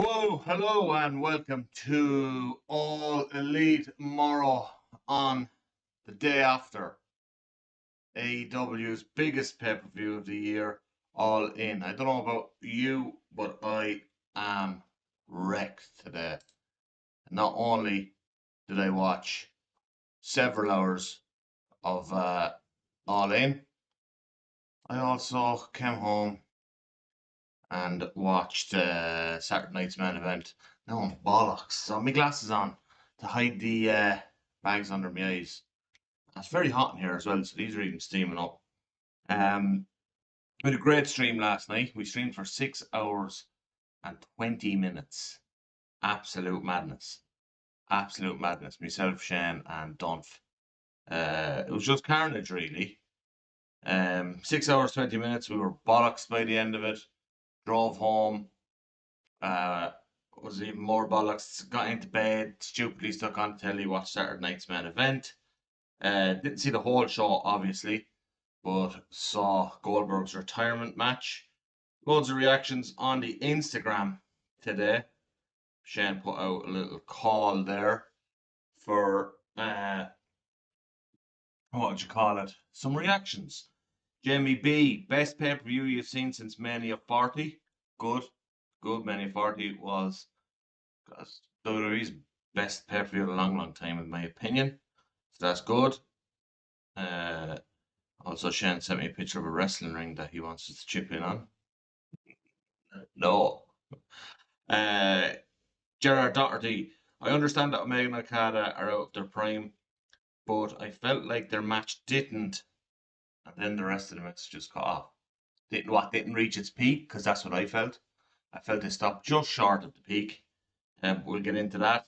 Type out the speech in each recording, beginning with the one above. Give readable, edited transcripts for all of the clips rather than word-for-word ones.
Whoa, hello, and welcome to All Elite Morro on the day after AEW's biggest pay-per-view of the year, All In. I don't know about you, but I am wrecked today. Not only did I watch several hours of All In, I also came home and watched Saturday night's main event. No, I'm bollocks. So my glasses on to hide the bags under my eyes. It's very hot in here as well, so these are even steaming up. We had a great stream last night. We streamed for 6 hours and 20 minutes. Absolute madness. Absolute madness. Myself, Shane, and Dunph. It was just carnage, really. 6 hours, 20 minutes. We were bollocks by the end of it. Drove home. Was even more bollocks. Got into bed, stupidly stuck on telly, watched Saturday night's main event. Didn't see the whole show, obviously, but saw Goldberg's retirement match. Loads of reactions on the Instagram today. Shane put out a little call there for what would you call it? Some reactions. Jamie B, best pay-per-view you've seen since Mania 40. Good. Mania 40 was WWE's best pay-per-view in a long, long time, in my opinion. So that's good. Also, Shane sent me a picture of a wrestling ring that he wants us to chip in on. No. Gerard Doherty, I understand that Omega and Okada are out of their prime, but I felt like their match didn't, and then the rest of the match just cut off. Didn't reach its peak, because that's what I felt. I felt they stopped just short of the peak. We'll get into that.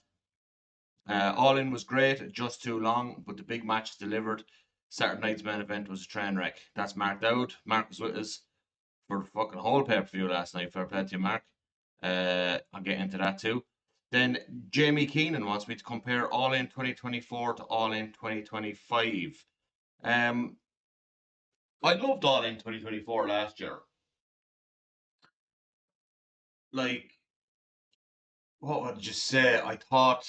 All In was great, just too long, but the big match delivered. Saturday night's main event was a train wreck. That's Mark Dowd. Mark was with us for the fucking whole pay-per-view last night. Fair play to you, Mark. I'll get into that too. Then Jamie Keenan wants me to compare All In 2024 to All In 2025. I loved All In 2024 last year. Like, what would you say? I thought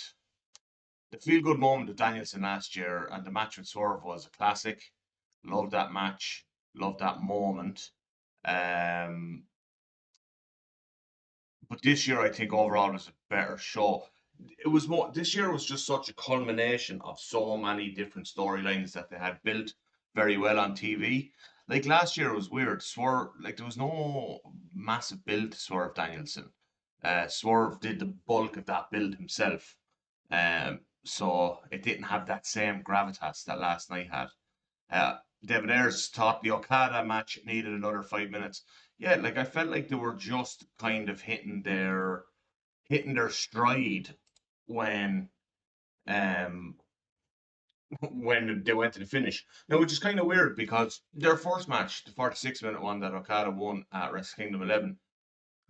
the feel-good moment of Danielson last year and the match with Swerve was a classic. Loved that match. Loved that moment. But this year, I think overall was a better show. It was more. This year was just such a culmination of so many different storylines that they had built very well on TV. Like last year, it was weird. Swerve, like there was no massive build to Swerve Danielson. Swerve did the bulk of that build himself. So it didn't have that same gravitas that last night had. David Ayers thought the Okada match needed another 5 minutes. Yeah, like I felt like they were just kind of hitting their stride when um when they went to the finish. Now, which is kind of weird because their first match, the 46-minute one that Okada won at Wrestle Kingdom 11,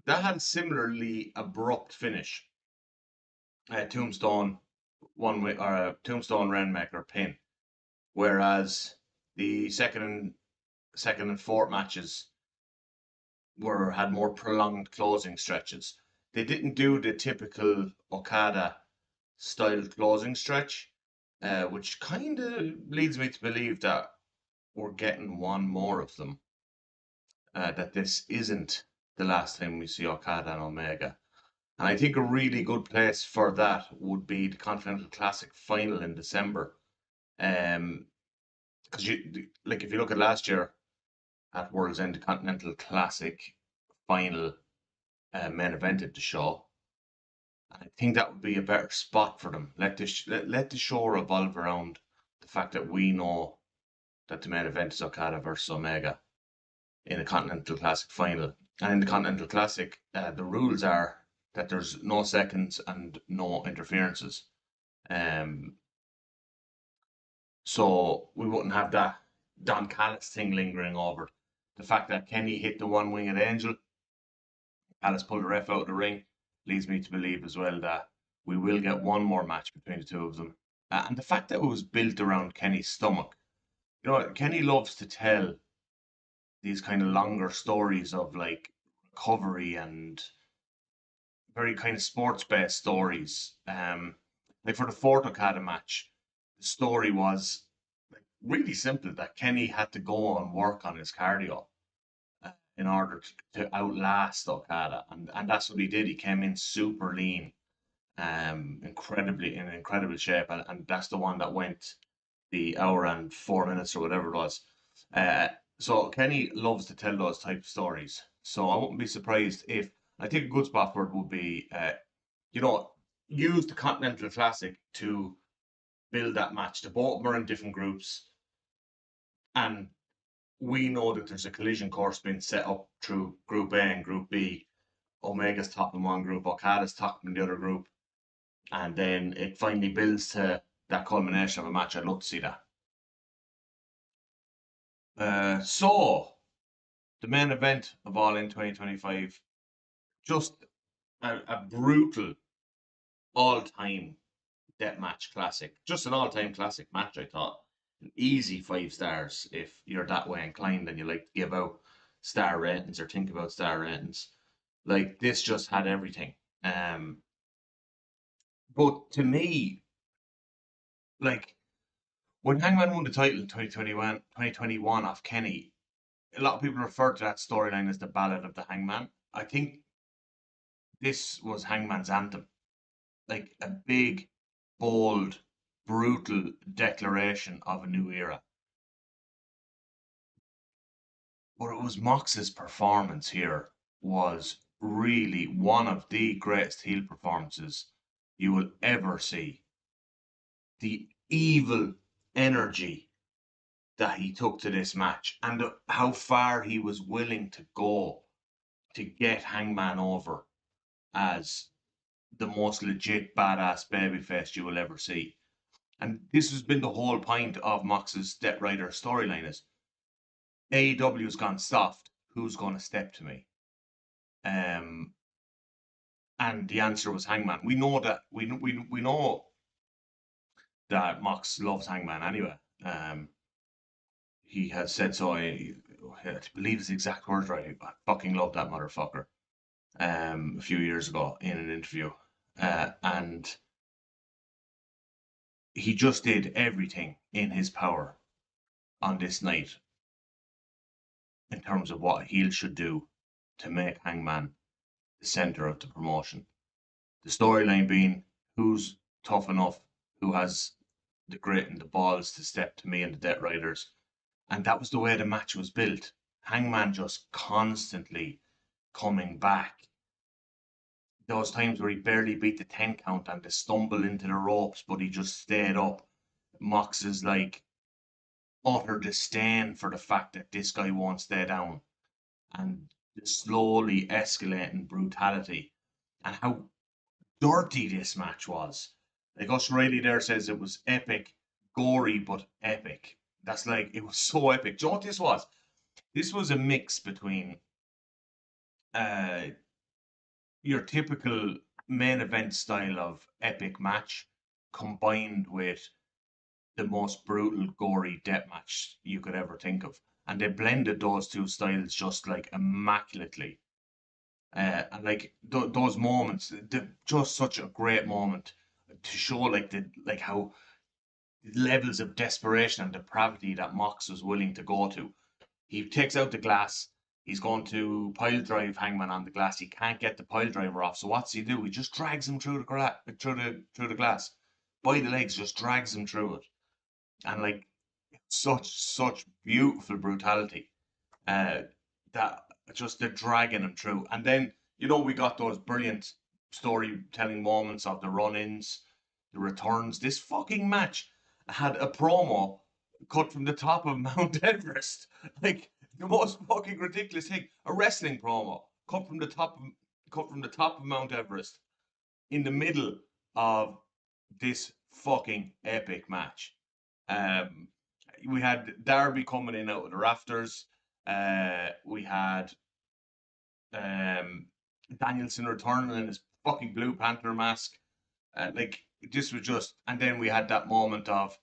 that had a similarly abrupt finish. Tombstone Tombstone Rainmaker pin, whereas the second and fourth matches had more prolonged closing stretches. They didn't do the typical Okada style closing stretch, which kind of leads me to believe that we're getting one more of them. That this isn't the last time we see Okada and Omega. And I think a really good place for that would be the Continental Classic final in December. Because if you look at last year at World's End, the Continental Classic final main event at the show, I think that would be a better spot for them. Let the show revolve around the fact that we know that the main event is Okada versus Omega in the Continental Classic final. And in the Continental Classic, the rules are that there's no seconds and no interferences. So we wouldn't have that Don Callis thing lingering over. The fact that Kenny hit the one-winged angel, Callis pulled the ref out of the ring, leads me to believe as well that we will get one more match between the two of them. And the fact that it was built around Kenny's stomach. You know, Kenny loves to tell these kind of longer stories of like recovery and very kind of sports based stories. Like for the fourth Okada match, the story was like really simple that Kenny had to go and work on his cardio in order to outlast Okada, and that's what he did. He came in super lean, incredibly in incredible shape, and that's the one that went the hour and 4 minutes or whatever it was. Uh, so Kenny loves to tell those type of stories. So I wouldn't be surprised if I think a good spot for it would be, you know, use the Continental Classic to build that match. The both of them are in different groups, and we know that there's a collision course being set up through Group A and Group B. Omega's top in one group, Okada's top in the other group, and then it finally builds to that culmination of a match. I'd love to see that. So the main event of All in 2025, just a brutal all-time deathmatch classic. Just an all-time classic match, I thought. An easy 5 stars if you're that way inclined and you like to give out star ratings or think about star ratings. Like this just had everything. Um, but to me, like when Hangman won the title in 2021 off Kenny, a lot of people refer to that storyline as the Ballad of the Hangman. I think this was Hangman's anthem, like a big, bold, brutal declaration of a new era. But it was Mox's performance here was really one of the greatest heel performances you will ever see. The evil energy that he took to this match and how far he was willing to go to get Hangman over as the most legit badass babyface you will ever see. And this has been the whole point of Mox's Step Rider storyline is AEW's gone soft. Who's going to step to me? Um, and the answer was Hangman. We know that we know that Mox loves Hangman anyway. He has said so. I believe his exact words right. I fucking love that motherfucker. A few years ago in an interview, and he just did everything in his power on this night in terms of what heel should do to make Hangman the center of the promotion. The storyline being who's tough enough, who has the grit and the balls to step to me and the Death Riders. And that was the way the match was built. Hangman just constantly coming back. Those times where he barely beat the 10 count and to stumble into the ropes, but he just stayed up. Mox is like utter disdain for the fact that this guy won't stay down. And the slowly escalating brutality and how dirty this match was. Like Us Riley there says it was epic, gory but epic. That's like it was so epic. Do you know what this was? This was a mix between uh your typical main event style of epic match combined with the most brutal, gory death match you could ever think of. And they blended those two styles just like immaculately. And like those moments, just such a great moment to show like how levels of desperation and depravity that Mox was willing to go to. He takes out the glass. He's going to pile drive Hangman on the glass. He can't get the pile driver off. So what's he do? He just drags him through the glass by the legs. Just drags him through it, and like such beautiful brutality. Uh, that just the dragging him through, and then we got those brilliant storytelling moments of the run-ins, the returns. This fucking match had a promo cut from the top of Mount Everest, like the most fucking ridiculous thing. A wrestling promo cut from the top of Mount Everest in the middle of this fucking epic match. Um, we had Darby coming in out of the rafters. We had um, Danielson returning in his fucking Blue Panther mask. Like this was just, and then we had that moment of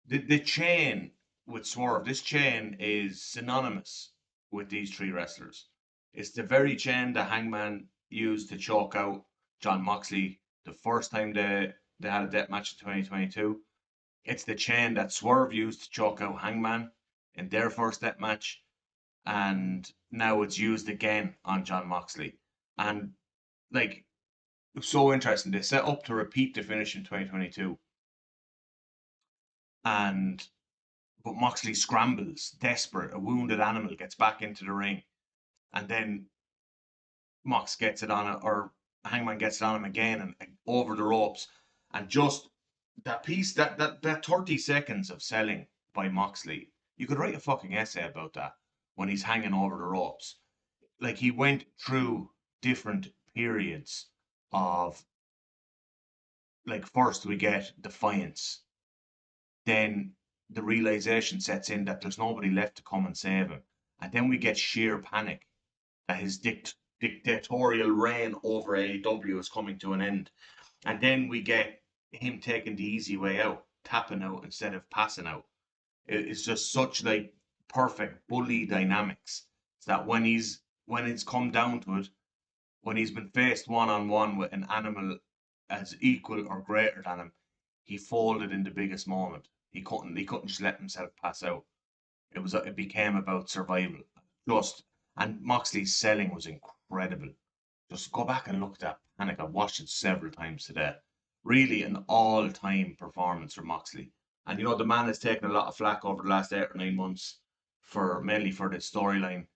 the chain with Swerve. This chain is synonymous with these three wrestlers. It's the very chain that Hangman used to choke out John Moxley the first time they had a death match in 2022. It's the chain that Swerve used to choke out Hangman in their first death match, and now it's used again on John Moxley. And like, it's so interesting. They set up to repeat the finish in 2022, and but Moxley scrambles, desperate, a wounded animal, gets back into the ring, and then Mox gets it on it, or Hangman gets it on him again and over the ropes. And just that piece, that 30 seconds of selling by Moxley, you could write a fucking essay about that when he's hanging over the ropes. Like, he went through different periods of, like, first we get defiance, then the realization sets in that there's nobody left to come and save him. And then we get sheer panic that his dictatorial reign over AEW is coming to an end. And then we get him taking the easy way out, tapping out instead of passing out. It's just such like perfect bully dynamics. It's that when it's come down to it, when he's been faced one on one with an animal as equal or greater than him, he folded in the biggest moment. He couldn't just let himself pass out. It became about survival. Just and Moxley's selling was incredible. Just go back and look at that Panic. I've watched it several times today. Really an all-time performance for Moxley. And the man has taken a lot of flack over the last 8 or 9 months for mainly for the storyline,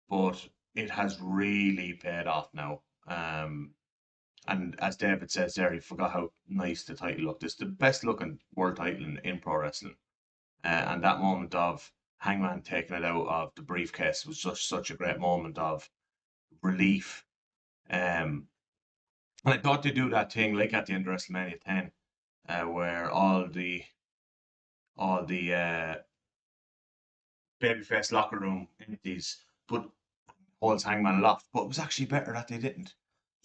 but it has really paid off now. And as David says there, he forgot how nice the title looked. It's the best looking world title in pro wrestling. And that moment of Hangman taking it out of the briefcase was such a great moment of relief. And I thought they do that thing like at the end of WrestleMania 10, where all the babyface locker room empties, but holds Hangman aloft. But it was actually better that they didn't.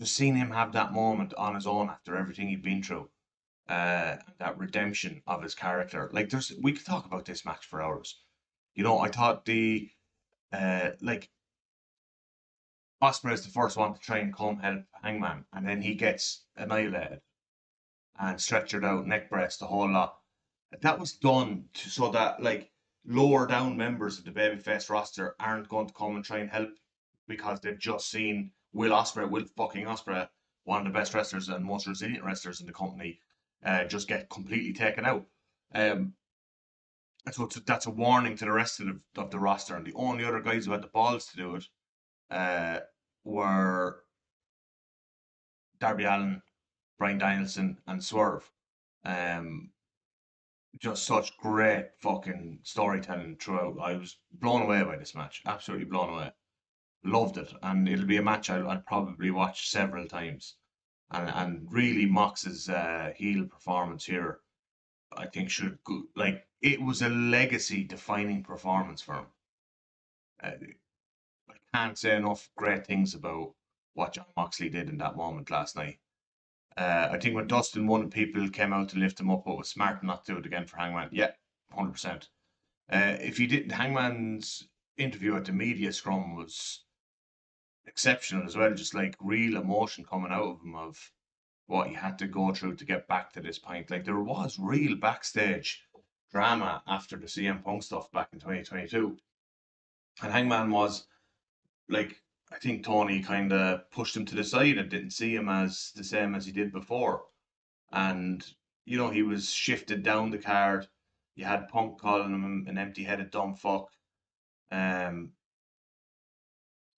Just seeing him have that moment on his own after everything he'd been through, that redemption of his character. Like, we could talk about this match for hours. I thought like Ospreay is the first one to try and come help Hangman, and then he gets annihilated and stretchered out, neck breast, the whole lot. That was done so that like lower down members of the babyface roster aren't going to come and try and help because they've just seen Will fucking Ospreay, one of the best wrestlers and most resilient wrestlers in the company, just get completely taken out. Um, so that's a warning to the rest of the roster, and the only other guys who had the balls to do it were Darby Allin, Bryan Danielson, and Swerve. Um, just such great fucking storytelling throughout. I was blown away by this match, absolutely blown away. Loved it, and it'll be a match I'd probably watch several times. And really, Mox's heel performance here, I think, should go, like, it was a legacy defining performance for him. Uh, I can't say enough great things about what John Moxley did in that moment last night. I think when Dustin won, people came out to lift him up, but was smart not to do it again for Hangman. Yeah, 100%. If you didn't, Hangman's interview at the media scrum was exceptional as well. Just like real emotion coming out of him of what he had to go through to get back to this point. Like, there was real backstage drama after the CM Punk stuff back in 2022, and Hangman was like, I think Tony kind of pushed him to the side and didn't see him as the same as he did before. And, he was shifted down the card. You had Punk calling him an empty headed dumb fuck. Um,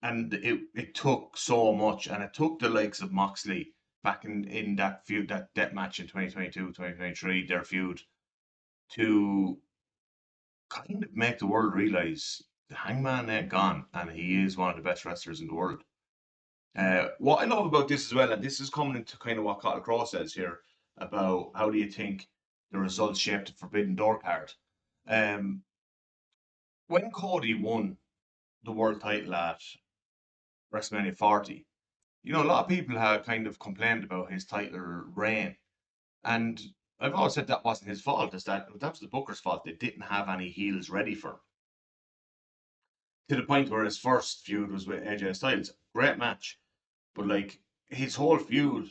and it took so much, and it took the likes of Moxley back in that feud, that match in 2022, 2023, their feud, to kind of make the world realize the Hangman ain't gone, and he is one of the best wrestlers in the world. What I love about this as well, and this is coming into kind of what Cottle Crow says here about how do you think the results shaped the Forbidden Door card. Um, when Cody won the world title at WrestleMania 40, a lot of people have kind of complained about his title reign. And I've always said that wasn't his fault, that was the Booker's fault. They didn't have any heels ready for him. To the point where his first feud was with AJ Styles. Great match. But like his whole feud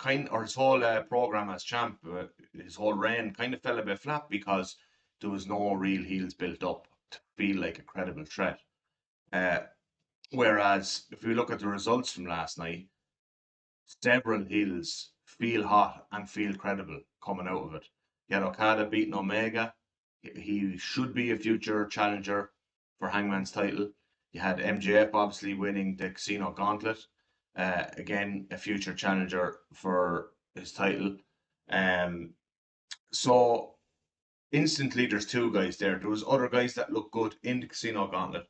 his whole program as champ, his whole reign kind of fell a bit flat because there was no real heels built up to feel like a credible threat. Uh, Whereas if we look at the results from last night, several heels feel hot and feel credible coming out of it. You had Okada beating Omega. He should be a future challenger for Hangman's title. You had MJF obviously winning the Casino Gauntlet. Again, a future challenger for his title. Um, so instantly there's two guys there. There was other guys that look good in the Casino Gauntlet.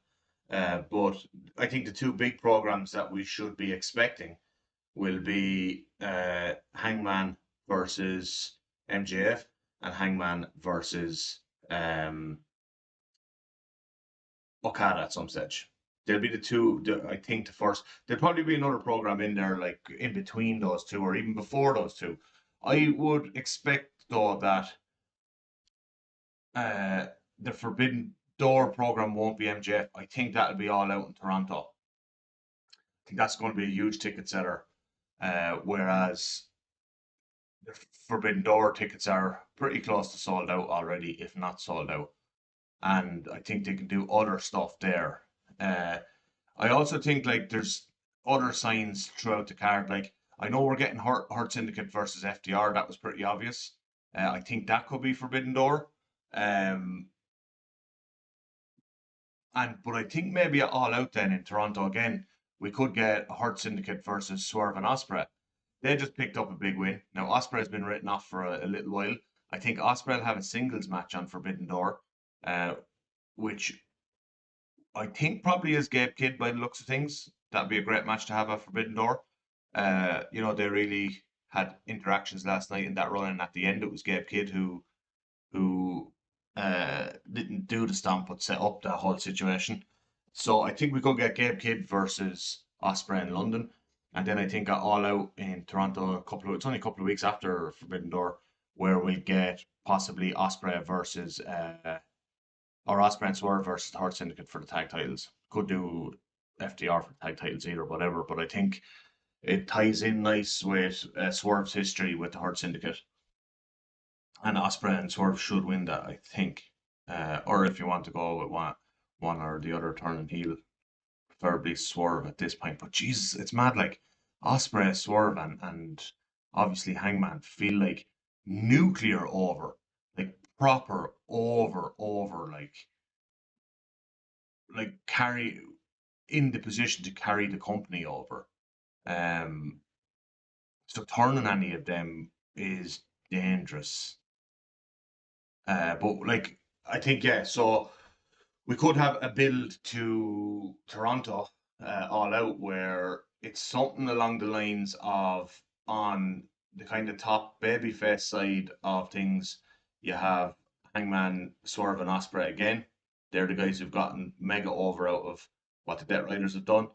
But I think the two big programs that we should be expecting will be Hangman versus MJF and Hangman versus Okada at some stage. They'll be the two, I think, the first. There'll probably be another program in there, like in between those two or even before those two. I would expect, though, that the Forbidden Door program won't be MJF. I think that'll be All Out in Toronto. I think that's going to be a huge ticket setter. Whereas the Forbidden Door tickets are pretty close to sold out already, if not sold out. And I think they can do other stuff there. I also think like there's other signs throughout the card. Like I know we're getting Hurt Syndicate versus FTR. That was pretty obvious. I think that could be Forbidden Door. But I think maybe All Out then in Toronto again, we could get a Hurt Syndicate versus Swerve and Osprey. They just picked up a big win. Now Osprey's been written off for a little while. I think Osprey will have a singles match on Forbidden Door, which I think probably is Gabe Kidd by the looks of things. That'd be a great match to have at Forbidden Door. They really had interactions last night in that run, and at the end it was Gabe Kidd who didn't do the stomp but set up that whole situation. So I think we could get Gabe Kidd versus Osprey in London, and then I think All Out in Toronto it's only a couple of weeks after Forbidden Door, where we get possibly Osprey versus or Osprey and Swerve versus the Hurt Syndicate for the tag titles. Could do FDR for the tag titles either, whatever. But I think it ties in nice with Swerve's history with the Hurt Syndicate. And Osprey and Swerve should win that, I think. Or if you want to go with one or the other turning heel, preferably Swerve at this point. But Jesus, it's mad. Like Osprey, Swerve, and obviously Hangman feel like nuclear over, like proper over, like carry in the position to carry the company over. Um, so turning any of them is dangerous. But like I think yeah, so we could have a build to Toronto All Out where it's something along the lines of on the kind of top babyface side of things, you have Hangman, Swerve, and Osprey again. They're the guys who've gotten mega over out of what the Death Riders have done.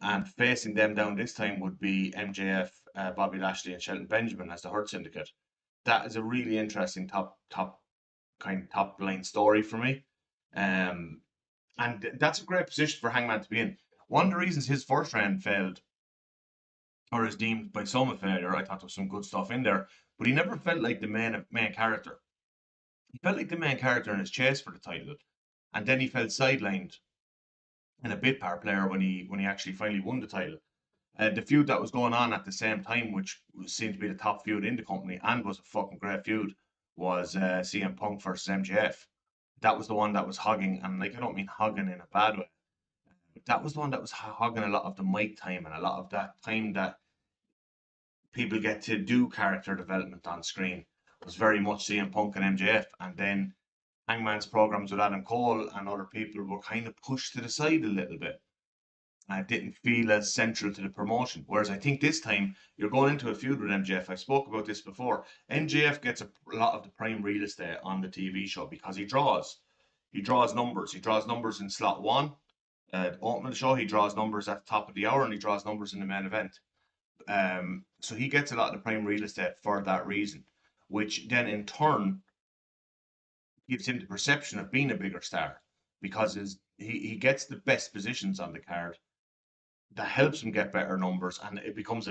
And facing them down this time would be MJF, Bobby Lashley, and Shelton Benjamin as the Hurt Syndicate. That is a really interesting top line story for me. And that's a great position for Hangman to be in. One of the reasons his first round failed, or is deemed by some a failure, I thought there was some good stuff in there, but he never felt like the main character. He felt like the main character in his chase for the title, and then he felt sidelined and a bit part player when he actually finally won the title. The feud that was going on at the same time, which seemed to be the top feud in the company and was a fucking great feud, was CM Punk versus MJF. That was the one that was hogging, and like I don't mean hogging in a bad way, but that was the one that was hogging a lot of the mic time and a lot of that time that people get to do character development on screen. It was very much CM Punk and MJF, and then Hangman's programs with Adam Cole and other people were kind of pushed to the side a little bit. Didn't feel as central to the promotion. Whereas I think this time you're going into a feud with MJF. I spoke about this before. MJF gets a lot of the prime real estate on the TV show because he draws. He draws numbers. He draws numbers in slot one. Opening the show, he draws numbers at the top of the hour, and he draws numbers in the main event. So he gets a lot of the prime real estate for that reason, which then in turn gives him the perception of being a bigger star because he gets the best positions on the card that helps him get better numbers, and it becomes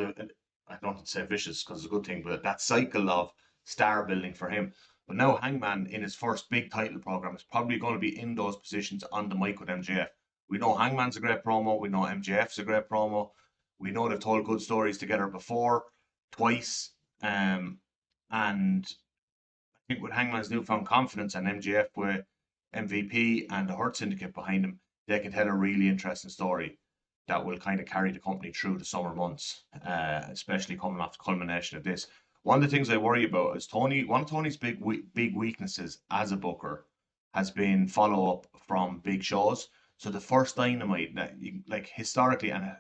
I don't want to say vicious because it's a good thing, but that cycle of star building for him. But now Hangman in his first big title program is probably going to be in those positions on the mic with MJF. We know Hangman's a great promo. We know MJF's a great promo. We know they've told good stories together before, twice. And I think with Hangman's newfound confidence and MJF with MVP and the Hurt Syndicate behind him, they can tell a really interesting story that will kind of carry the company through the summer months, especially coming off the culmination of this. One of the things I worry about is one of Tony's big weaknesses as a booker has been follow up from big shows. So the first Dynamite, like historically, and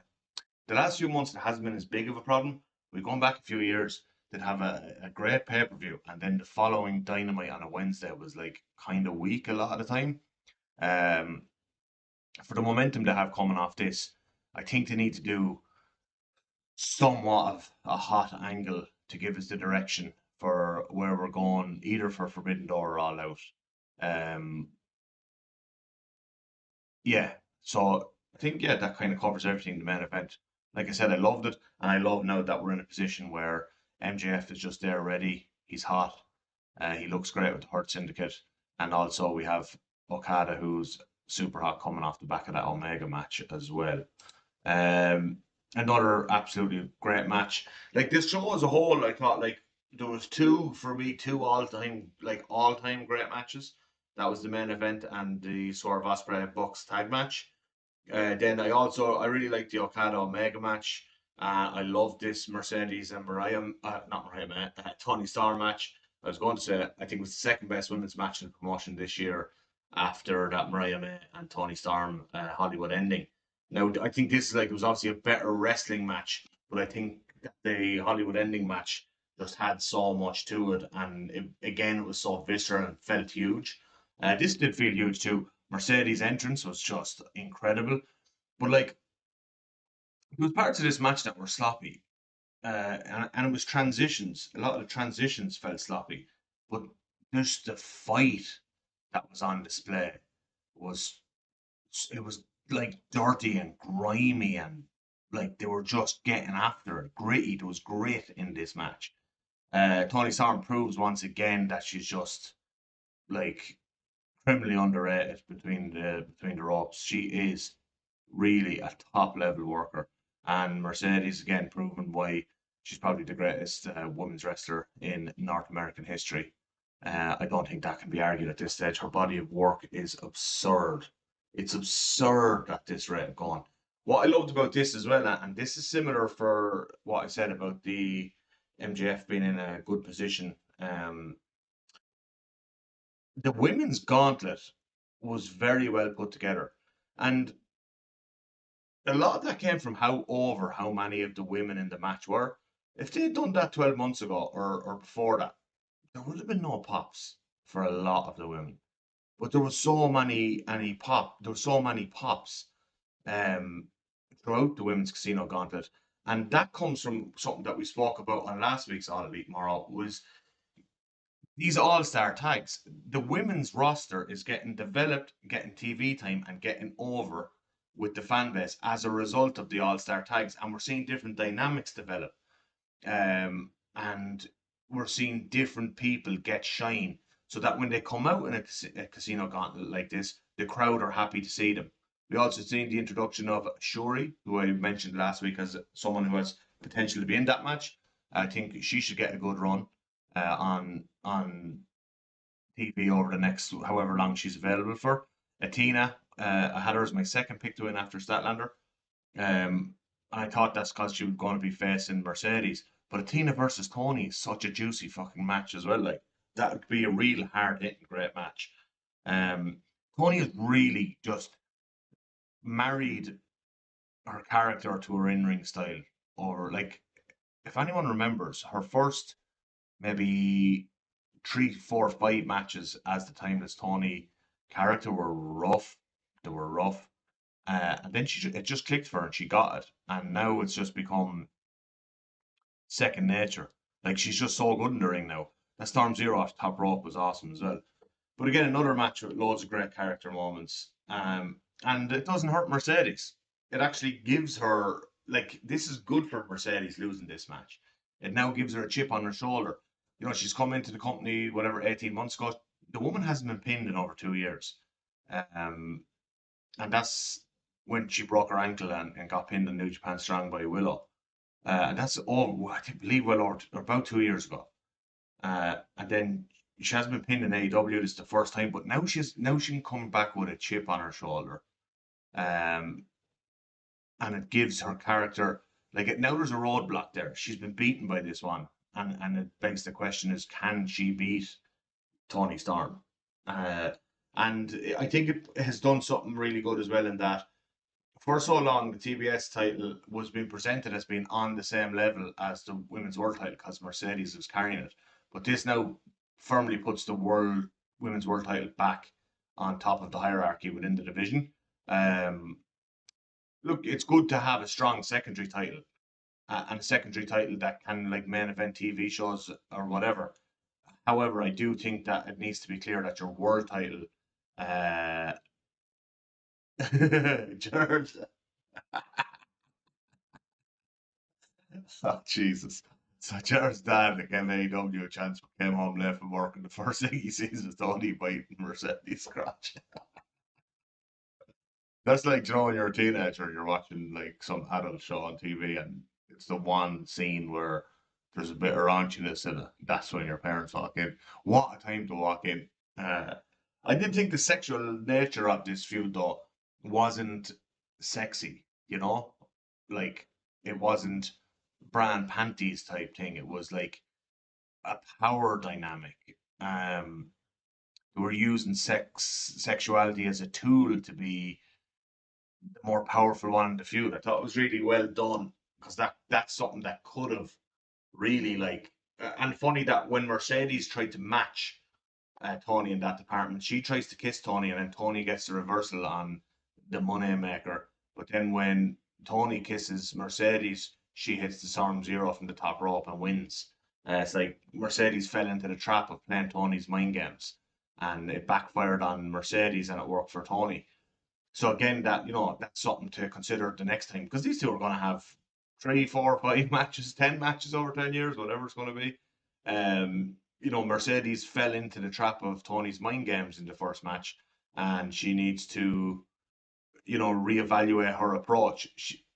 the last few months it hasn't been as big of a problem. We've gone back a few years that have a great pay per view, and then the following Dynamite on a Wednesday was like kind of weak a lot of the time. Um, for the momentum they have coming off this, I think they need to do somewhat of a hot angle to give us the direction for where we're going, either for Forbidden Door or All Out. Um, yeah, so I think that kind of covers everything. The main event, like I said, I loved it, and I love now that we're in a position where MJF is just there ready. He's hot. He looks great with the Hurt Syndicate, and also we have Okada, who's super hot, coming off the back of that Omega match as well. Um, Another absolutely great match. Like this show as a whole, I thought like there was two all time great matches. That was the main event and the Swerve Ospreay Bucks tag match. Then I really liked the Okada Omega match. I love this Mercedes and not Mariah, Tony Storm match. I was going to say I think it was the second best women's match in the promotion this year after that Mariah May and Tony Storm Hollywood ending. Now I think this is like it was obviously a better wrestling match, but I think the Hollywood ending match just had so much to it, and it was so visceral and felt huge. This did feel huge too. Mercedes' entrance was just incredible. But like, there was parts of this match that were sloppy, and it was transitions. A lot of the transitions felt sloppy, but just the fight that was on display was it was like dirty and grimy and like they were just getting after it, gritty. There was grit in this match. Tony Storm proves once again that she's just like criminally underrated between the ropes. She is really a top level worker, and Mercedes again proven why she's probably the greatest women's wrestler in North American history. I don't think that can be argued at this stage. Her body of work is absurd. It's absurd at this rate of going. What I loved about this as well, and this is similar for what I said about the MJF being in a good position. The women's gauntlet was very well put together. And a lot of that came from how many of the women in the match were. If they had done that 12 months ago or before that, there would have been no pops for a lot of the women. But there was there were so many pops um, throughout the women's casino gauntlet. And that comes from something that we spoke about on last week's All Elite Morro was these all-star tags. The women's roster is getting developed, getting TV time, and getting over with the fan base as a result of the all-star tags, and we're seeing different dynamics develop. And we're seeing different people get shine, so that when they come out in a casino gauntlet like this, the crowd are happy to see them. We also seen the introduction of Shuri, who I mentioned last week as someone who has potential to be in that match. I think she should get a good run on TV over the next however long she's available for. Athena, I had her as my second pick to win after Statlander. I thought that's because she was going to be facing Mercedes. But Athena versus Tony is such a juicy fucking match as well. Like that would be a real hard hitting great match. Um, Tony has really just married her character to her in ring style. Or like, if anyone remembers, her first maybe 3, 4, 5 matches as the timeless Tony character were rough. They were rough. And then it just clicked for her and she got it. And now it's just become second nature. Like she's just so good in the ring now. That Storm Zero off the top rope was awesome as well. But again, another match with loads of great character moments. And it doesn't hurt Mercedes. It actually gives her like this is good for Mercedes losing this match. It now gives her a chip on her shoulder. You know, she's come into the company whatever 18 months ago. The woman hasn't been pinned in over 2 years, um, and that's when she broke her ankle and got pinned in New Japan Strong by Willow. And that's all I believe well over about 2 years ago. And then she hasn't been pinned in AEW. This is the first time, but now she can come back with a chip on her shoulder. Um, and it gives her character like it now there's a roadblock there. She's been beaten by this one, and it begs the question: is can she beat Tony Storm? Uh, and I think it has done something really good as well in that for so long the TBS title was being presented as being on the same level as the women's world title because Mercedes was carrying it, but this now firmly puts the world women's world title back on top of the hierarchy within the division. Um, Look, it's good to have a strong secondary title and a secondary title that can like main event TV shows or whatever. However, I do think that it needs to be clear that your world title, uh, George, oh Jesus. So Jared's dad that gave AEW a chance came home late from work and the first thing he sees is Tony biting Mercedes crotch. That's like, you know, when you're a teenager, you're watching like some adult show on TV and it's the one scene where there's a bit of raunchiness in it. That's when your parents walk in. What a time to walk in. Uh, I did think the sexual nature of this feud, though, wasn't sexy, you know? Like, it wasn't brand panties type thing. It was like a power dynamic. They were using sexuality as a tool to be the more powerful one in the feud. I thought it was really well done because that's something that could have really like. And funny that when Mercedes tried to match Tony in that department, she tries to kiss Tony, and then Tony gets the reversal on the Moneymaker. But then when Tony kisses Mercedes, she hits the Storm Zero from the top rope and wins. It's like Mercedes fell into the trap of playing Tony's mind games, and it backfired on Mercedes, and it worked for Tony. So again, that that's something to consider the next time because these two are going to have three, four, five matches, 10 matches over 10 years, whatever it's going to be. Mercedes fell into the trap of Tony's mind games in the first match, and she needs to, reevaluate her approach.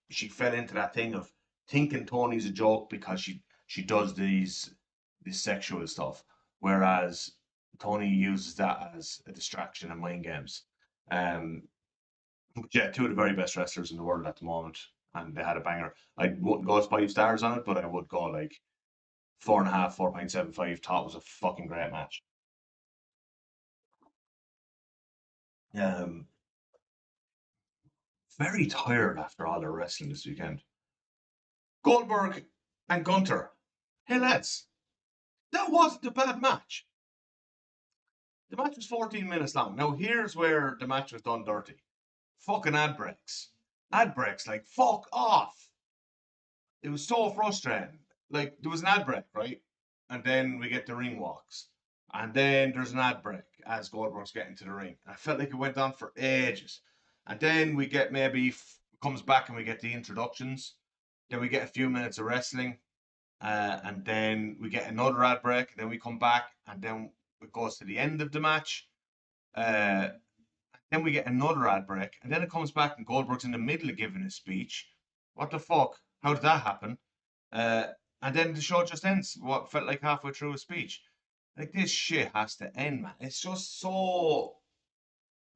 She fell into that thing of thinking Tony's a joke because she does this sexual stuff, whereas Tony uses that as a distraction and mind games. Um, yeah, two of the very best wrestlers in the world at the moment, and they had a banger. I wouldn't go 5 stars on it, but I would go like 4.5, 4.75. Thought it was a fucking great match. Um, Very tired after all the wrestling this weekend. Goldberg and Gunter. Hey lads, that wasn't a bad match. The match was 14 minutes long. Now here's where the match was done dirty. Fucking ad breaks. Ad breaks, like fuck off. It was so frustrating. Like there was an ad break, right? And then we get the ring walks. And then there's an ad break as Goldberg's getting to the ring. I felt like it went on for ages. And then we get maybe comes back and we get the introductions. Then we get a few minutes of wrestling. And then we get another ad break. Then we come back and then it goes to the end of the match. Uh, then we get another ad break. And then it comes back and Goldberg's in the middle of giving his speech. What the fuck? How did that happen? Uh, and then the show just ends. What felt like halfway through a speech. Like this shit has to end, man. It's just so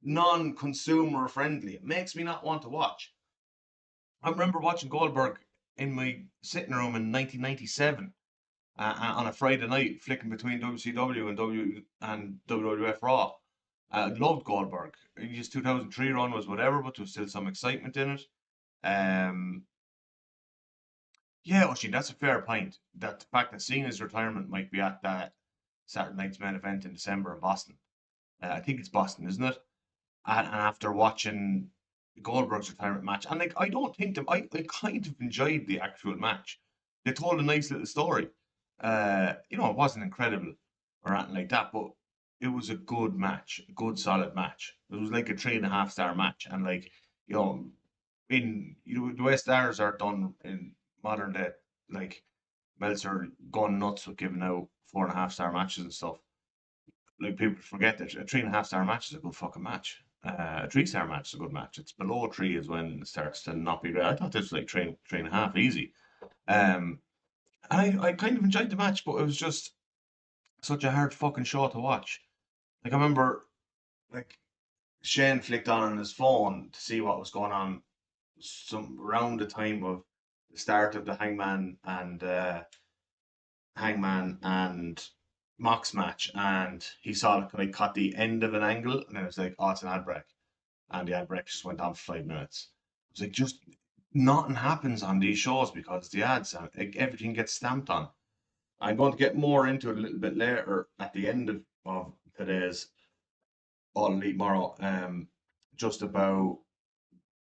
non-consumer friendly. It makes me not want to watch. I remember watching Goldberg in my sitting room in 1997 on a Friday night, flicking between WCW and WWF Raw. I loved Goldberg. His 2003 run was whatever, but there was still some excitement in it. Um, Yeah, Oisin, that's a fair point. That the fact that Cena's retirement might be at that Saturday night's main event in December in Boston. I think it's Boston, isn't it? And after watching Goldberg's retirement match, and like I don't think them, I kind of enjoyed the actual match. They told a nice little story. It wasn't incredible or anything like that, but it was a good match, a good solid match. It was like a 3.5 star match, and like you know the way stars are done in modern day, like Meltzer gone nuts with giving out 4.5 star matches and stuff. Like people forget that a 3.5 star match is a good fucking match. A 3 star match is a good match. It's below three is when it starts to not be great. I thought this was like three and a half easy. Um, I kind of enjoyed the match, but it was just such a hard fucking show to watch. Like I remember, like Shane flicked on his phone to see what was going on, some around the time of the start of the Hangman and Mox match, and he saw it like caught the end of an angle, and it was like, oh, it's an ad break, and the ad break just went on for 5 minutes. It was like just nothing happens on these shows because the ads, like, everything gets stamped on. I'm going to get more into it a little bit later at the end of today's All Elite Morro, just about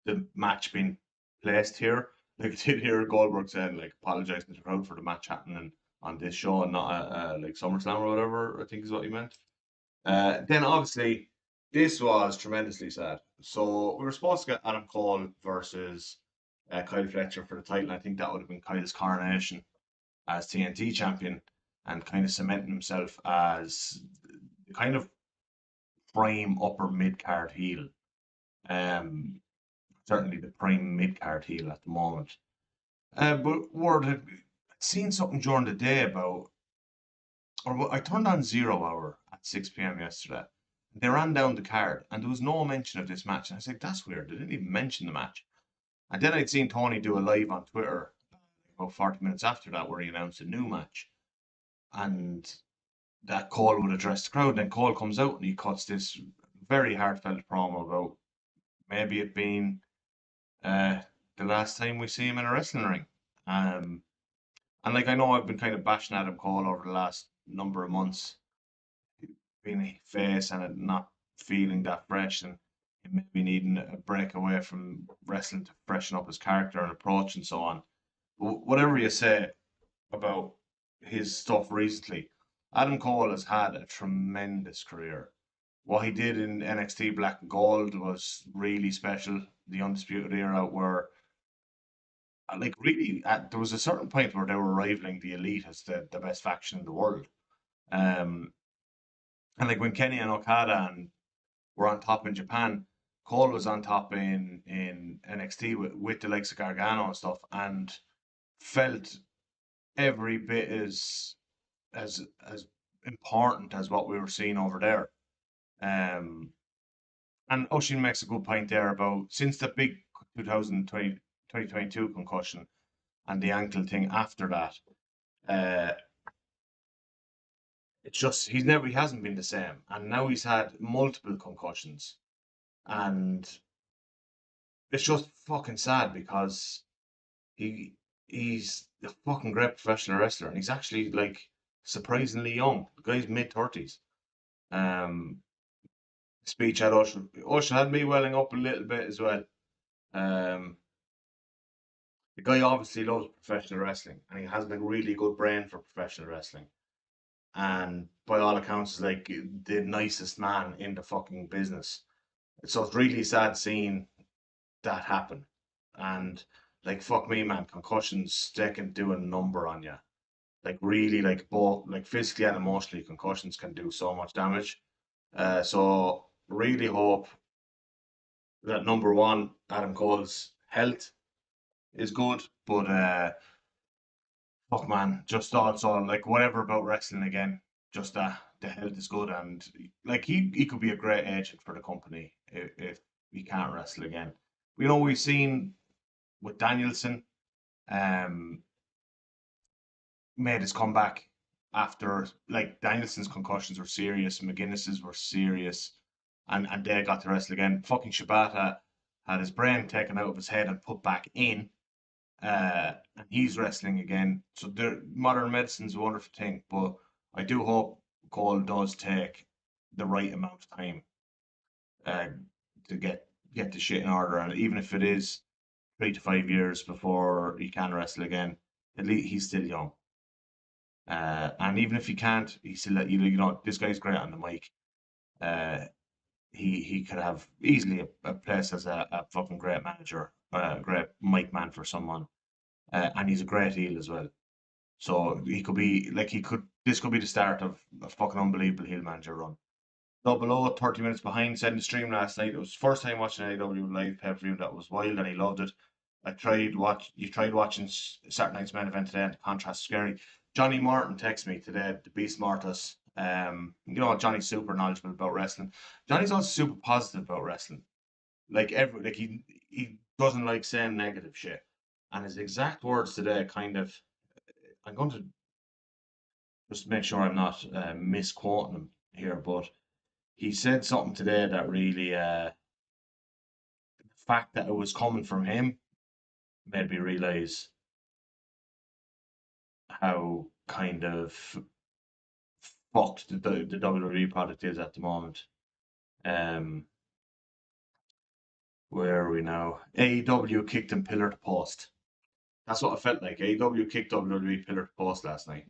the match being placed here. Like I did hear Goldberg saying, like, apologising to the crowd for the match happening on this show and not like SummerSlam or whatever, I think is what he meant. Then obviously, this was tremendously sad. So we were supposed to get Adam Cole versus Kyle Fletcher for the title. I think that would have been Kyle's coronation as TNT champion and kind of cementing himself as the kind of prime upper mid card heel. Um, Certainly the prime mid card heel at the moment. But Ward had seen something during the day about, or I turned on Zero Hour at 6 p.m. yesterday. They ran down the card and there was no mention of this match. And I was like, that's weird. They didn't even mention the match. And then I'd seen Tony do a live on Twitter about 40 minutes after that where he announced a new match. And that Cole would address the crowd. And then Cole comes out and he cuts this very heartfelt promo about maybe it being uh, the last time we see him in a wrestling ring. Um, and like I know I've been kind of bashing Adam Cole over the last number of months, being a face and it not feeling that fresh and maybe needing a break away from wrestling to freshen up his character and approach and so on. But whatever you say about his stuff recently, Adam Cole has had a tremendous career. What he did in NXT Black and Gold was really special. The Undisputed Era, where like really, there was a certain point where they were rivaling the Elite as the best faction in the world. Um, and like when Kenny and Okada and were on top in Japan, Cole was on top in NXT with the likes of Gargano and stuff, and felt every bit as important as what we were seeing over there. Um, and Oshin makes a good point there about since the big 2022 concussion and the ankle thing after that, uh, it's just he hasn't been the same, and now he's had multiple concussions, and it's just fucking sad because he he's a fucking great professional wrestler, and he's actually like surprisingly young. The guy's mid 30s. Um, Speech at Ocean had me welling up a little bit as well. Um, the guy obviously loves professional wrestling, and he has a really good brain for professional wrestling. And by all accounts, is like the nicest man in the fucking business. So it's really sad seeing that happen. And like fuck me, man, concussions they can do a number on you. Like really, like both like physically and emotionally, concussions can do so much damage. So really hope that number one, Adam Cole's health is good, but fuck man, just also like whatever about wrestling again, just that the health is good and like he could be a great agent for the company if he can't wrestle again. You know, we've seen with Danielson, um, made his comeback after like Danielson's concussions were serious, McGuinness's were serious, and they got to wrestle again. Fucking Shibata had his brain taken out of his head and put back in, and he's wrestling again. So modern medicine's a wonderful thing, but I do hope Cole does take the right amount of time uh, to get the shit in order, and even if it is 3 to 5 years before he can wrestle again, at least he's still young. And even if he can't, he still let you know this guy's great on the mic. Uh, he could have easily a place as a fucking great manager great mic man for someone, and he's a great heel as well. So he could be like this could be the start of a fucking unbelievable heel manager run. Double O, 30 minutes behind, sent the stream last night. It was the first time watching AEW live pay-per-view. That was wild and he loved it. You tried watching Saturday night's main event today and the contrast is scary. Johnny Martin texted me today, the Beast Martus. Johnny's super knowledgeable about wrestling. Johnny's also super positive about wrestling. He doesn't like saying negative shit. And his exact words today I'm going to just make sure I'm not misquoting him here, but he said something today that really, the fact that it was coming from him made me realize how kind of fucked the WWE product is at the moment. Where are we now? AEW kicked him pillar to post. That's what it felt like. AEW kicked WWE pillar to post last night.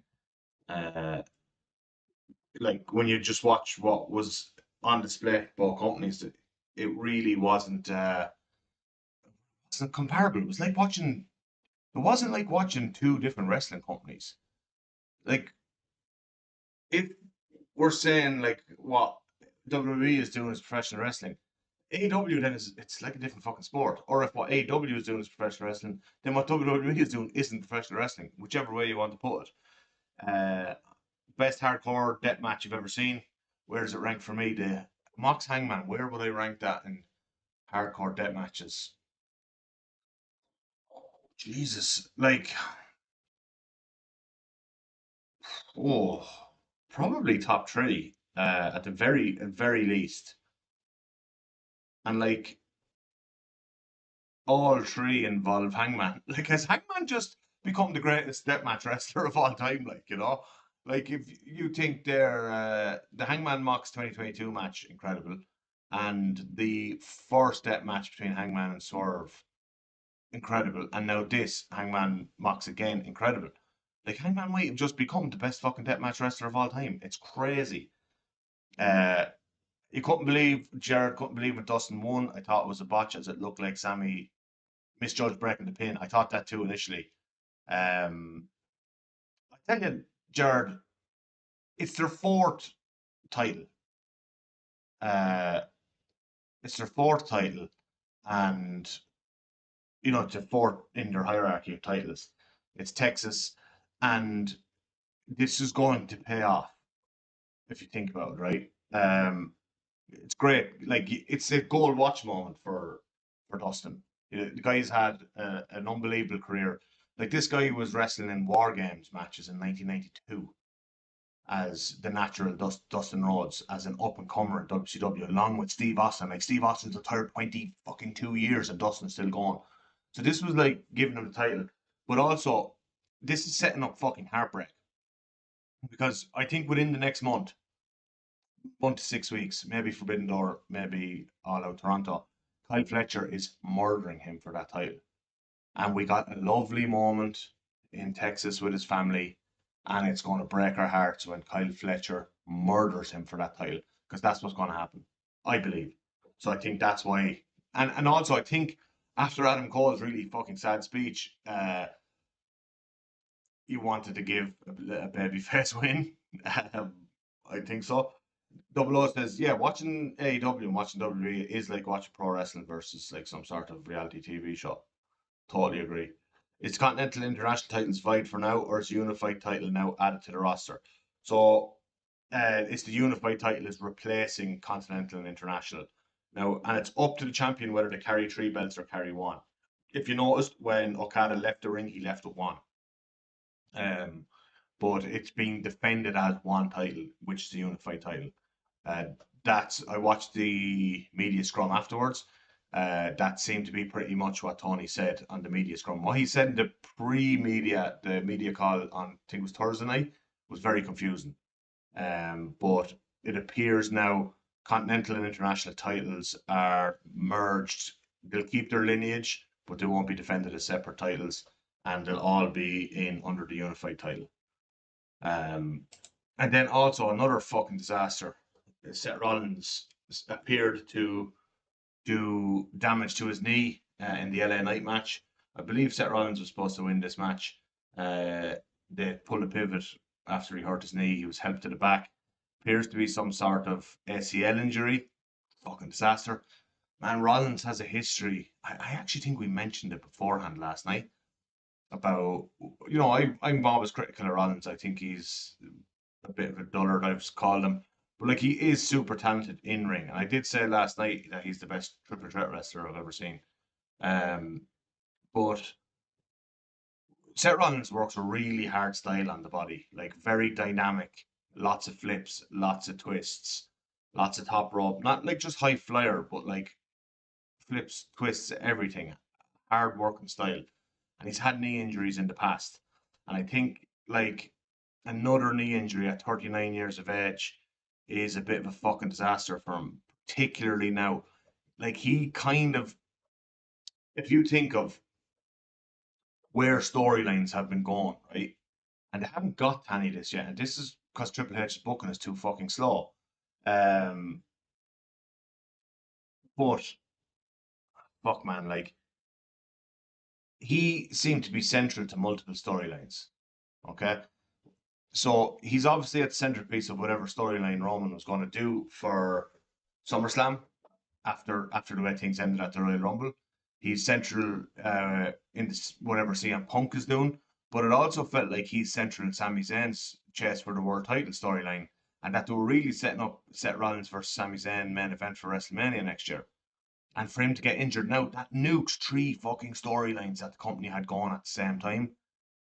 Like when you just watch what was on display both companies, it really wasn't comparable. It was like watching. It wasn't like watching two different wrestling companies. Like if we're saying like what WWE is doing is professional wrestling, AEW then it's like a different fucking sport. Or if what AEW is doing is professional wrestling, then what WWE is doing isn't professional wrestling, whichever way you want to put it. Best hardcore death match you've ever seen. Where does it rank for me? The Mox Hangman. Where would I rank that in hardcore death matches? Jesus, like oh, probably top three at the very least. And like all three involve Hangman. Like, has Hangman just become the greatest deathmatch wrestler of all time? Like if you think the Hangman Mox 2022 match incredible, and the first deathmatch between Hangman and Swerve incredible, and now this Hangman Mox again incredible. Like Hangman might have just become the best fucking deathmatch wrestler of all time. It's crazy. Uh, Jared couldn't believe when Dustin won. I thought it was a botch as it looked like Sammy misjudged breaking the pin. I thought that too initially. I tell you, Jared, it's their fourth title. Uh, it's their fourth title, and it's the fourth in their hierarchy of titles. It's Texas, and this is going to pay off if you think about it, right? It's great. Like it's a gold watch moment for Dustin. The guy's had an unbelievable career. Like this guy was wrestling in War Games matches in 1992 as the natural Dustin Rhodes as an up and comer in WCW, along with Steve Austin. Like Steve Austin's retired 20 fucking 2 years and Dustin's still going. So this was like giving him the title, but also this is setting up fucking heartbreak because I think within the next month 1 to 6 weeks, maybe Forbidden Door, maybe All Out Toronto, Kyle Fletcher is murdering him for that title. And we got a lovely moment in Texas with his family, and it's going to break our hearts when Kyle Fletcher murders him for that title, because that's what's going to happen, I believe. So I think that's why. And also, I think after Adam Cole's really fucking sad speech, he wanted to give a babyface win. I think so. Double O says, yeah, watching AEW and watching WWE is like watching pro wrestling versus like some sort of reality TV show. Totally agree. Is Continental International titles vied for now, or is the unified title now added to the roster? So, it's the unified title is replacing Continental and International now, and it's up to the champion whether they carry three belts or carry one. If you noticed, when Okada left the ring, he left with one. Um, but it's being defended as one title, which is the unified title. Uh, I watched the media scrum afterwards. That seemed to be pretty much what Tony said on the media scrum. What he said in the media call on I think it was Thursday night, was very confusing. But it appears now continental and international titles are merged. They'll keep their lineage, but they won't be defended as separate titles, and they'll all be in under the unified title. And then also another fucking disaster. Seth Rollins appeared to do damage to his knee in the LA Knight match. I believe Seth Rollins was supposed to win this match. Uh, they pulled a pivot after he hurt his knee. He was helped to the back. Appears to be some sort of ACL injury. Fucking disaster. Man, Rollins has a history. I actually think we mentioned it beforehand last night about, I'm always critical of Rollins. I think he's a bit of a dullard, I've called him. But like he is super talented in ring. And I did say last night that he's the best triple threat wrestler I've ever seen. Um, but Seth Rollins works a really hard style on the body, like very dynamic, lots of flips, lots of twists, lots of top rope. Not like just high flyer, but like flips, twists, everything. Hard working style. And he's had knee injuries in the past. And I think like another knee injury at 39 years of age is a bit of a fucking disaster for him, particularly now. Like he kind of, if you think of where storylines have been going, right? And they haven't got to any of this yet. And this is because Triple H's booking is too fucking slow. Um, but fuck, man, like he seemed to be central to multiple storylines. Okay, so he's obviously at the centerpiece of whatever storyline Roman was going to do for SummerSlam after the way things ended at the Royal Rumble. He's central in this, whatever CM Punk is doing, but it also felt like he's central in Sami Zayn's chase for the world title storyline, and that they were really setting up Seth Rollins versus Sami Zayn main event for WrestleMania next year. And for him to get injured now, that nukes three fucking storylines that the company had going at the same time.